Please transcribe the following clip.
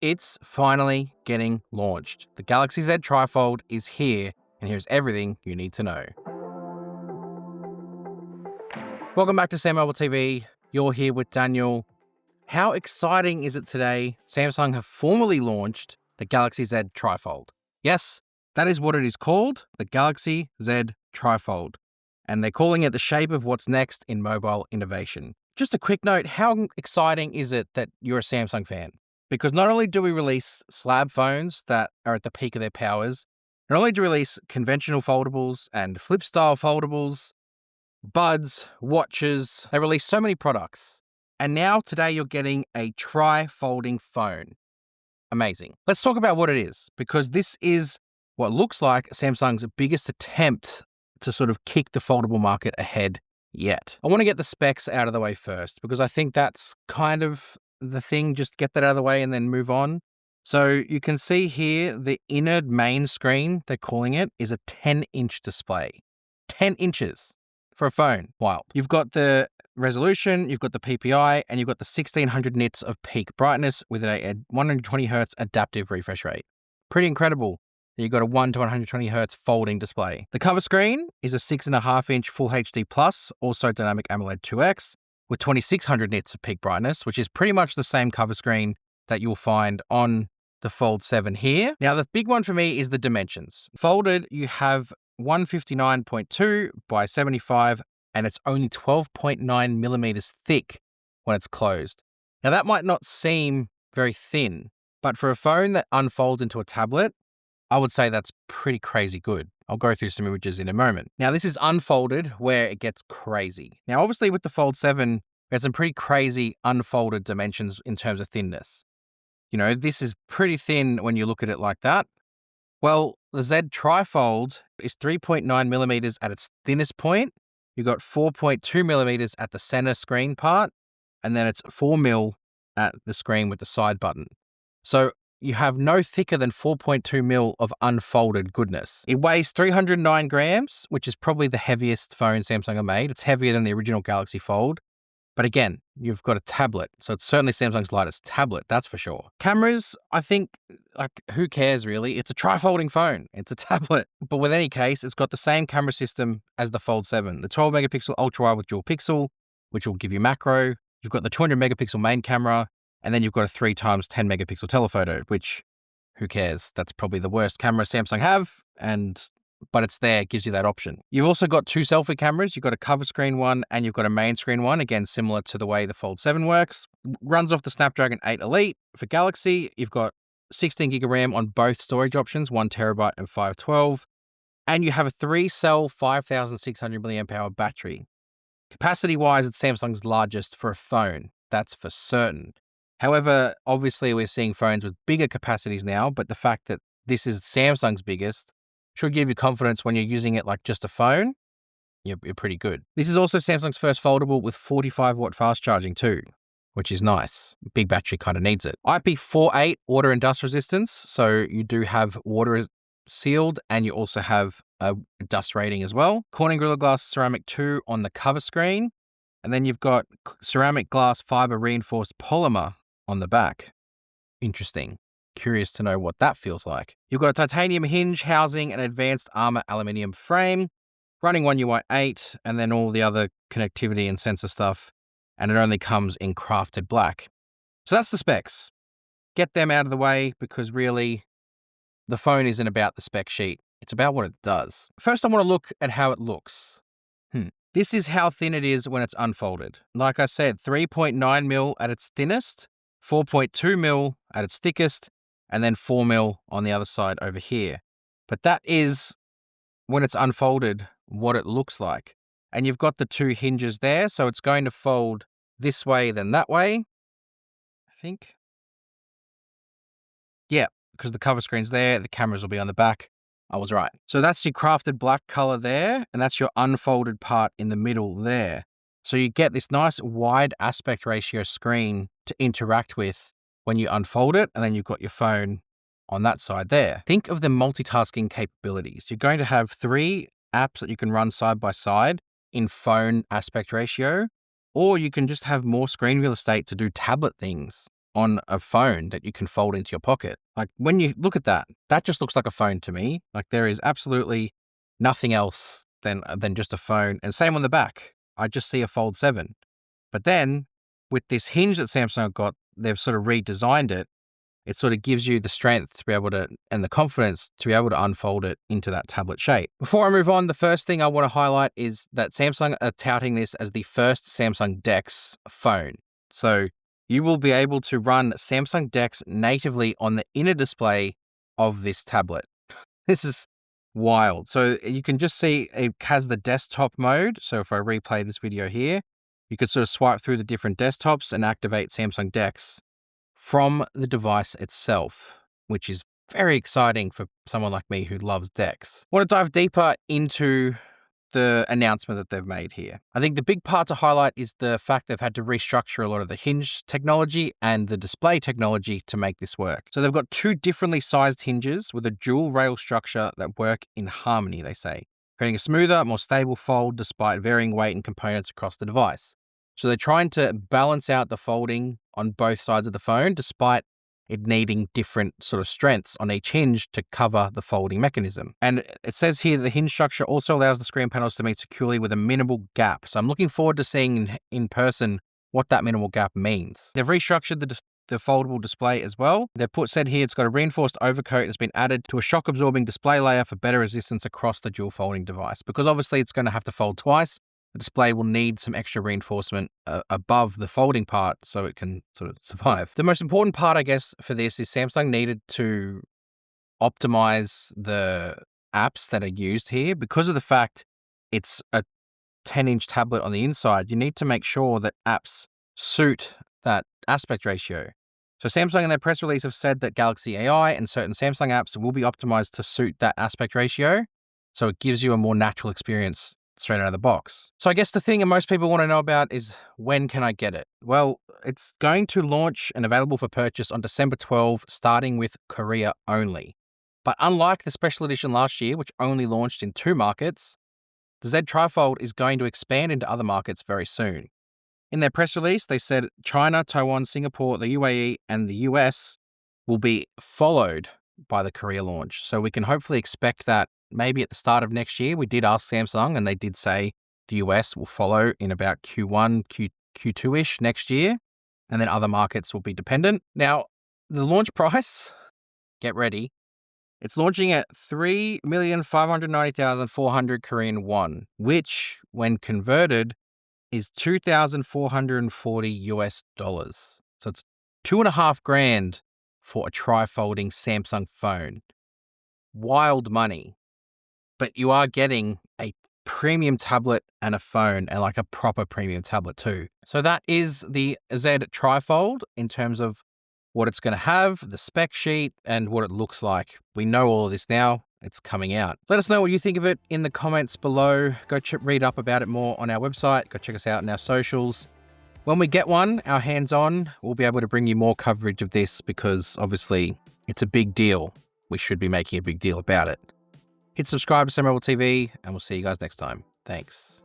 It's finally getting launched. The Galaxy Z TriFold is here, and here's everything you need to know. Welcome back to SamMobile TV. You're here with Daniel. How exciting is it today? Samsung have formally launched the Galaxy Z TriFold. Yes, that is what it is called, the Galaxy Z TriFold. And they're calling it the shape of what's next in mobile innovation. Just a quick note, how exciting is it that you're a Samsung fan? Because not only do we release slab phones that are at the peak of their powers, not only do we release conventional foldables and flip style foldables, buds, watches, they release so many products. And now today you're getting a tri-folding phone. Amazing. Let's talk about what it is, because this is what looks like Samsung's biggest attempt to sort of kick the foldable market ahead yet. I want to get the specs out of the way first, because I think that's kind of the thing. Just get that out of the way and then move on. So you can see here, the inner main screen, they're calling it, is a 10-inch display. 10 inches for a phone. Wow. You've got the resolution, you've got the PPI, and you've got the 1600 nits of peak brightness with a 120 hertz adaptive refresh rate. Pretty incredible. You've got a 1 to 120 hertz folding display. The cover screen is a 6.5-inch Full HD Plus, also Dynamic AMOLED 2X, with 2600 nits of peak brightness, which is pretty much the same cover screen that you'll find on the Fold 7 here. Now, the big one for me is the dimensions. Folded, you have 159.2 by 75, and it's only 12.9 millimeters thick when it's closed. Now, that might not seem very thin, but for a phone that unfolds into a tablet, I would say that's pretty crazy good. I'll go through some images in a moment. Now, this is unfolded where it gets crazy. Now, obviously with the Fold 7, we have some pretty crazy unfolded dimensions in terms of thinness. You know, this is pretty thin when you look at it like that. Well, the Z TriFold is 3.9 millimeters at its thinnest point. You've got 4.2 millimeters at the center screen part, and then it's 4 mil at the screen with the side button. So you have no thicker than 4.2 mil of unfolded goodness. It weighs 309 grams, which is probably the heaviest phone Samsung have made. It's heavier than the original Galaxy Fold. But again, you've got a tablet, so it's certainly Samsung's lightest tablet, that's for sure. Cameras, I think, like, who cares really? It's a tri-folding phone. It's a tablet. But with any case, it's got the same camera system as the Fold 7. The 12 megapixel ultra-wide with dual pixel, which will give you macro. You've got the 200 megapixel main camera, and then you've got a 3 times 10 megapixel telephoto, which, who cares? That's probably the worst camera Samsung have, but it's there, it gives you that option. You've also got 2 selfie cameras. You've got a cover screen one and you've got a main screen one, again, similar to the way the Fold 7 works. Runs off the Snapdragon 8 Elite. For Galaxy, you've got 16 gig of RAM on both storage options, 1 terabyte and 512. And you have a 3-cell 5,600 milliamp hour battery. Capacity-wise, it's Samsung's largest for a phone. That's for certain. However, obviously we're seeing phones with bigger capacities now, but the fact that this is Samsung's biggest should give you confidence when you're using it like just a phone. You're pretty good. This is also Samsung's first foldable with 45-watt fast charging too, which is nice. Big battery kind of needs it. IP48 water and dust resistance, so you do have water sealed and you also have a dust rating as well. Corning Gorilla Glass Ceramic 2 on the cover screen, and then you've got ceramic glass fiber reinforced polymer on the back. Interesting. Curious to know what that feels like. You've got a titanium hinge housing and advanced armor aluminium frame, running One UI 8, and then all the other connectivity and sensor stuff, and it only comes in crafted black. So that's the specs. Get them out of the way, because really, the phone isn't about the spec sheet. It's about what it does. First, I want to look at how it looks. This is how thin it is when it's unfolded. Like I said, 3.9 mil at its thinnest, 4.2 mil at its thickest, and then 4 mil on the other side over here. But that is, when it's unfolded, what it looks like. And you've got the 2 hinges there, so it's going to fold this way, then that way, I think. Yeah, because the cover screen's there, the cameras will be on the back. I was right. So that's your crafted black color there, and that's your unfolded part in the middle there. So you get this nice wide aspect ratio screen to interact with when you unfold it, and then you've got your phone on that side there. Think of the multitasking capabilities. You're going to have 3 apps that you can run side by side in phone aspect ratio, or you can just have more screen real estate to do tablet things. on a phone that you can fold into your pocket. Like when you look at that, that just looks like a phone to me. Like there is absolutely nothing else than just a phone. And same on the back. I just see a Fold 7. But then with this hinge that Samsung got, they've sort of redesigned it. It sort of gives you the strength to be able to, and the confidence to be able to unfold it into that tablet shape. Before I move on, the first thing I want to highlight is that Samsung are touting this as the first Samsung DeX phone. So you will be able to run Samsung DeX natively on the inner display of this tablet. This is wild. So you can just see it has the desktop mode. So if I replay this video here, you could sort of swipe through the different desktops and activate Samsung DeX from the device itself, which is very exciting for someone like me who loves DeX. I want to dive deeper into the announcement that they've made here. I think the big part to highlight is the fact they've had to restructure a lot of the hinge technology and the display technology to make this work. So they've got two differently sized hinges with a dual rail structure that work in harmony, they say, creating a smoother, more stable fold despite varying weight and components across the device. So they're trying to balance out the folding on both sides of the phone, despite it needing different sort of strengths on each hinge to cover the folding mechanism. And it says here the hinge structure also allows the screen panels to meet securely with a minimal gap. So I'm looking forward to seeing in person what that minimal gap means. They've restructured the foldable display as well. They've said here it's got a reinforced overcoat that's been added to a shock absorbing display layer for better resistance across the dual folding device, because obviously it's going to have to fold twice. The display will need some extra reinforcement above the folding part so it can sort of survive. The most important part, I guess, for this is Samsung needed to optimize the apps that are used here. Because of the fact it's a 10-inch tablet on the inside, you need to make sure that apps suit that aspect ratio. So Samsung in their press release have said that Galaxy AI and certain Samsung apps will be optimized to suit that aspect ratio, so it gives you a more natural experience straight out of the box. So I guess the thing that most people want to know about is, when can I get it? Well, it's going to launch and available for purchase on December 12, starting with Korea only. But unlike the special edition last year, which only launched in 2 markets, the Z TriFold is going to expand into other markets very soon. In their press release, they said China, Taiwan, Singapore, the UAE, and the US will be followed by the Korea launch. So we can hopefully expect that maybe at the start of next year. We did ask Samsung and they did say the US will follow in about Q1, Q2-ish next year, and then other markets will be dependent. Now, the launch price, get ready, it's launching at 3,590,400 Korean won, which, when converted, is $2,440 US. So it's $2,500 for a tri-folding Samsung phone. Wild money. But you are getting a premium tablet and a phone, and like a proper premium tablet too. So that is the Z TriFold in terms of what it's going to have, the spec sheet, and what it looks like. We know all of this now. It's coming out. Let us know what you think of it in the comments below. Go read up about it more on our website. Go check us out on our socials. When we get one, our hands on, we'll be able to bring you more coverage of this, because obviously it's a big deal. We should be making a big deal about it. Hit subscribe to SamMobile TV, and we'll see you guys next time. Thanks.